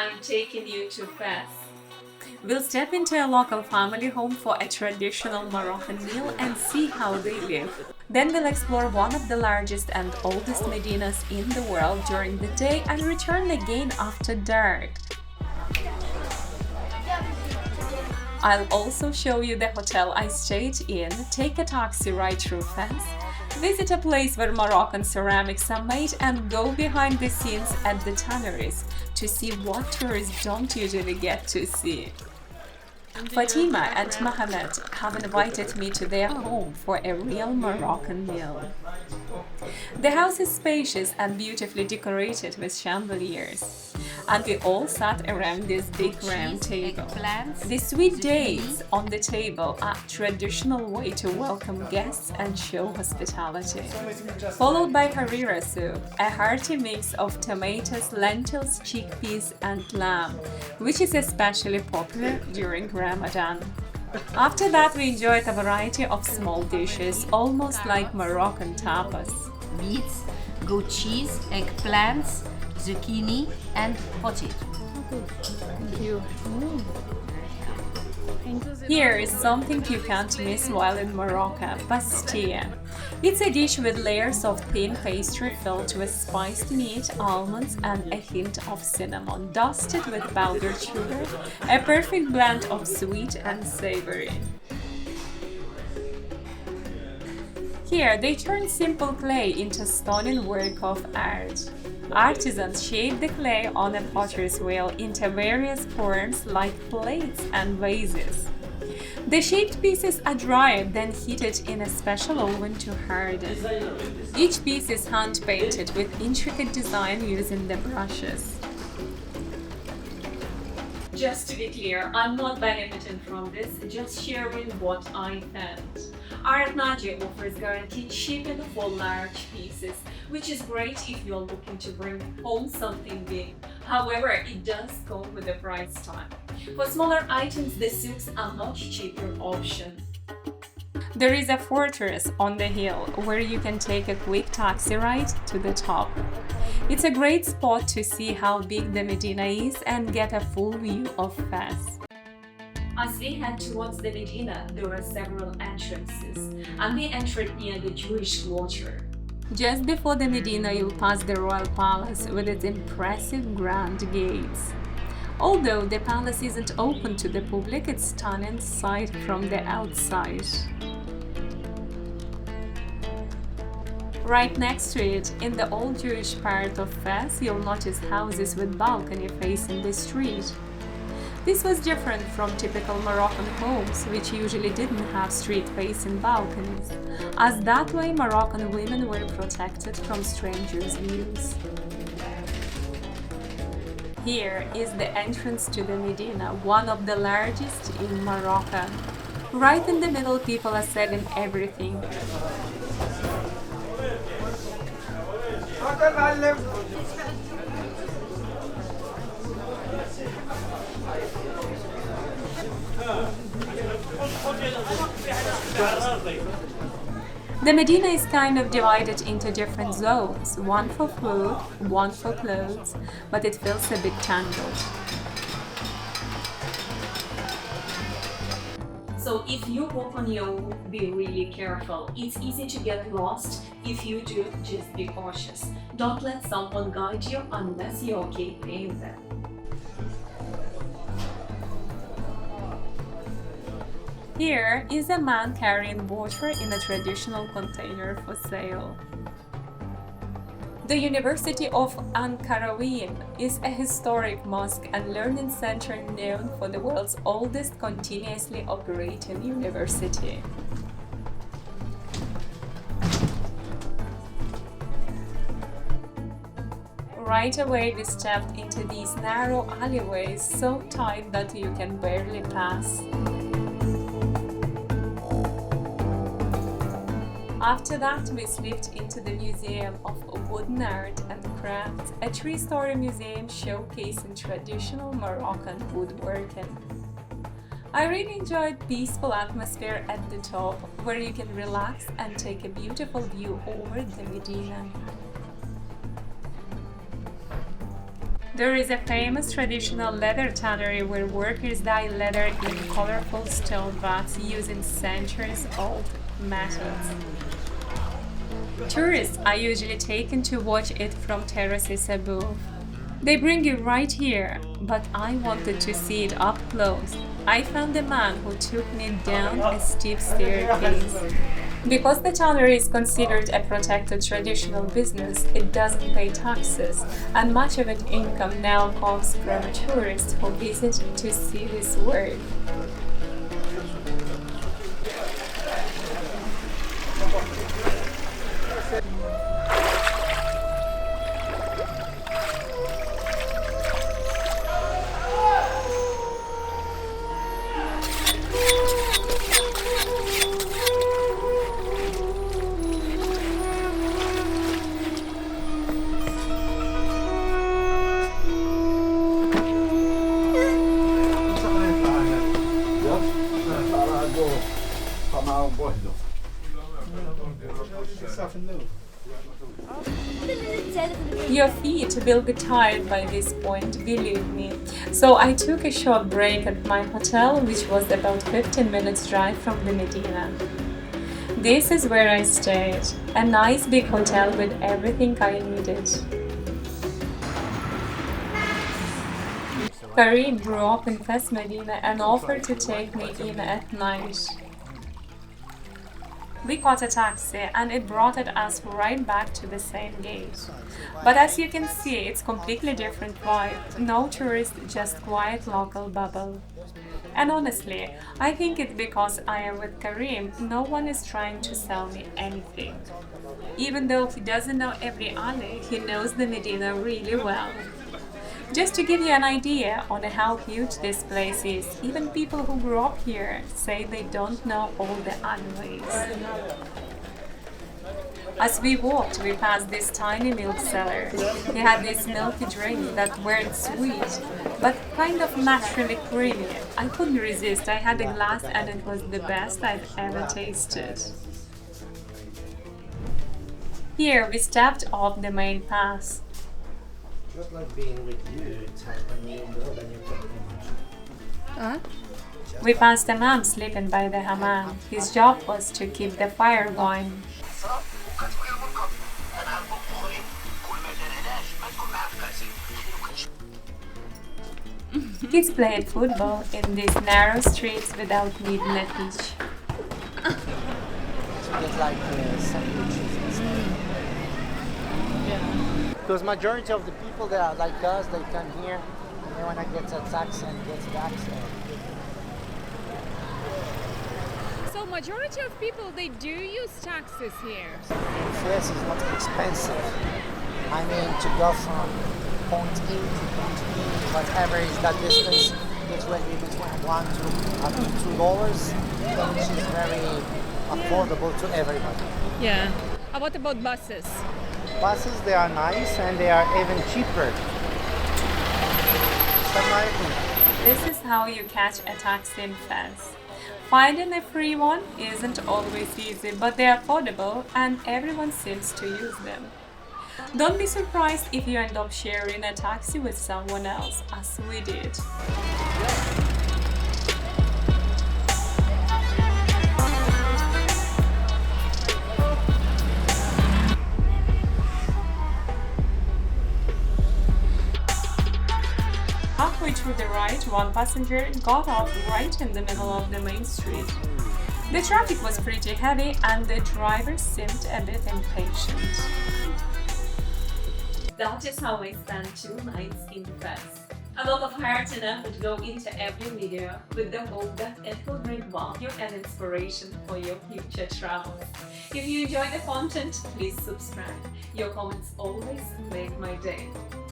I'm taking you to Fez. We'll step into a local family home for a traditional Moroccan meal and see how they live. Then we'll explore one of the largest and oldest medinas in the world during the day and return again after dark. I'll also show you the hotel I stayed in, take a taxi ride through Fez, visit a place where Moroccan ceramics are made, and go behind the scenes at the tanneries to see what tourists don't usually get to see. Fatima and Mohammed have invited me to their home for a real Moroccan meal. The house is spacious and beautifully decorated with chandeliers, and we all sat around this big round table. The sweet dates on the table are a traditional way to welcome guests and show hospitality. Followed by harira soup, a hearty mix of tomatoes, lentils, chickpeas and lamb, which is especially popular during Ramadan. After that, we enjoyed a variety of small dishes, almost like Moroccan tapas. Meats, goat cheese, eggplants, zucchini and potato. Thank you. Here is something you can't miss while in Morocco, pastilla. It's a dish with layers of thin pastry filled with spiced meat, almonds and a hint of cinnamon, dusted with powdered sugar, a perfect blend of sweet and savory. Here, they turn simple clay into stunning work of art. Artisans shape the clay on a potter's wheel into various forms like plates and vases. The shaped pieces are dried, then heated in a special oven to harden. Each piece is hand-painted with intricate design using the brushes. Just to be clear, I'm not benefiting from this, just sharing what I found. Art Naji offers guaranteed shipping for large pieces, which is great if you're looking to bring home something big. However, it does come with a price tag. For smaller items, the souks are much cheaper options. There is a fortress on the hill where you can take a quick taxi ride to the top. It's a great spot to see how big the Medina is and get a full view of Fez. As we head towards the Medina, there are several entrances, and we entered near the Jewish Quarter. Just before the Medina, you'll pass the Royal Palace with its impressive grand gates. Although the palace isn't open to the public, it's a stunning sight from the outside. Right next to it, in the old Jewish part of Fez, you'll notice houses with balcony facing the street. This was different from typical Moroccan homes, which usually didn't have street-facing balconies, as that way Moroccan women were protected from strangers' views. Here is the entrance to the Medina, one of the largest in Morocco. Right in the middle, people are selling everything. The Medina is kind of divided into different zones, one for food, one for clothes, but it feels a bit tangled. So if you walk on your own, be really careful. It's easy to get lost. If you do, just be cautious. Don't let someone guide you unless you're okay paying them. Here is a man carrying water in a traditional container for sale. The University of Ankarawin is a historic mosque and learning center known for the world's oldest continuously operating university. Right away we stepped into these narrow alleyways so tight that you can barely pass. After that, we slipped into the Museum of Wooden Art and Crafts, a three-story museum showcasing traditional Moroccan woodworking. I really enjoyed the peaceful atmosphere at the top, where you can relax and take a beautiful view over the Medina. There is a famous traditional leather tannery where workers dye leather in colorful stone vats using centuries-old methods. Tourists are usually taken to watch it from terraces above. They bring you right here, but I wanted to see it up close. I found a man who took me down a steep staircase. Because the tannery is considered a protected traditional business, it doesn't pay taxes, and much of its income now comes from tourists who visit to see this work. Your feet will get tired by this point, believe me. So I took a short break at my hotel, which was about 15 minutes drive from the Medina. This is where I stayed, a nice big hotel with everything I needed. Karim grew up in Fez, Medina and offered to take me in at night. We caught a taxi and it brought us right back to the same gate. But as you can see, it's completely different vibe. No tourist, just quiet local bubble. And honestly, I think it's because I am with Karim, no one is trying to sell me anything. Even though he doesn't know every alley, he knows the Medina really well. Just to give you an idea on how huge this place is, even people who grew up here say they don't know all the alleyways. As we walked, we passed this tiny milk seller. He had these milky drinks that weren't sweet, but kind of naturally creamy. I couldn't resist. I had a glass and it was the best I've ever tasted. Here we stepped off the main path. Just like being with you, it's like when you go, then you talk too much. We passed a man sleeping by the hammam. His job was to keep the fire going. Kids played football in these narrow streets without needing a pitch. To get like sandwiches and stuff. Because majority of the people that are like us, they come here and they want to get a taxi and get back. So majority of people, they do use taxis here. Yes, it's not expensive. I mean, to go from point A to point B, whatever is that distance, it will be between $1 to up to $2, which is very affordable to everybody. Yeah. How about buses? Buses, they are nice and they are even cheaper. This is how you catch a taxi in Fez. Finding a free one isn't always easy, but they're affordable and everyone seems to use them. Don't be surprised if you end up sharing a taxi with someone else, as we did. Halfway through the ride, one passenger got off right in the middle of the main street. The traffic was pretty heavy and the driver seemed a bit impatient. That is how I spent 2 nights in Fez. A lot of heart and effort go into every video with the hope that it will bring value and inspiration for your future travels. If you enjoy the content, please subscribe. Your comments always make my day.